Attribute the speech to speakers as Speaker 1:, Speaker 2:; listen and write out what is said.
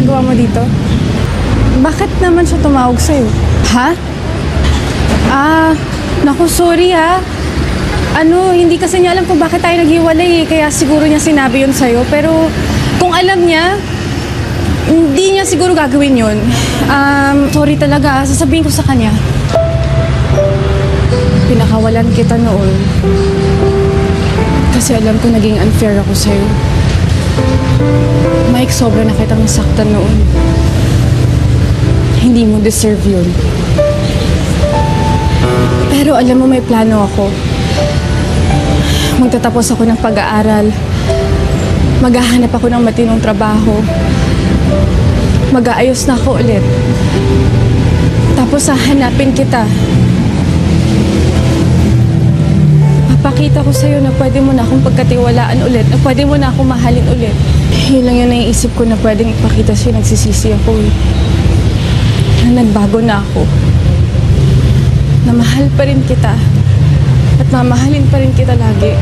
Speaker 1: ginagawa mo dito? Bakit naman siya tumawag sa'yo? Ha? Naku, sorry ha. Hindi kasi niya alam kung bakit tayo naghiwalay eh. Kaya siguro niya sinabi yun sa'yo. Pero kung alam niya, hindi niya siguro gagawin yun. Sorry talaga. Sasabihin ko sa kanya. Pinakawalan kita noon. Kasi alam ko naging unfair ako sa'yo. Mike, sobra na kitang nasaktan noon. Hindi mo deserve yun. Pero alam mo, may plano ako. Magtatapos ako ng pag-aaral. Maghahanap ako ng matinong trabaho. Mag-aayos na ako ulit. Tapos hahanapin kita. Papakita ko sa'yo na pwede mo na akong pagkatiwalaan ulit, na pwede mo na akong mahalin ulit. Yun lang yun naiisip ko na pwedeng ipakita sa'yo. Nagsisisi ako eh. Na nagbago na ako. Na mahal pa rin kita. At mamahalin pa rin kita lagi.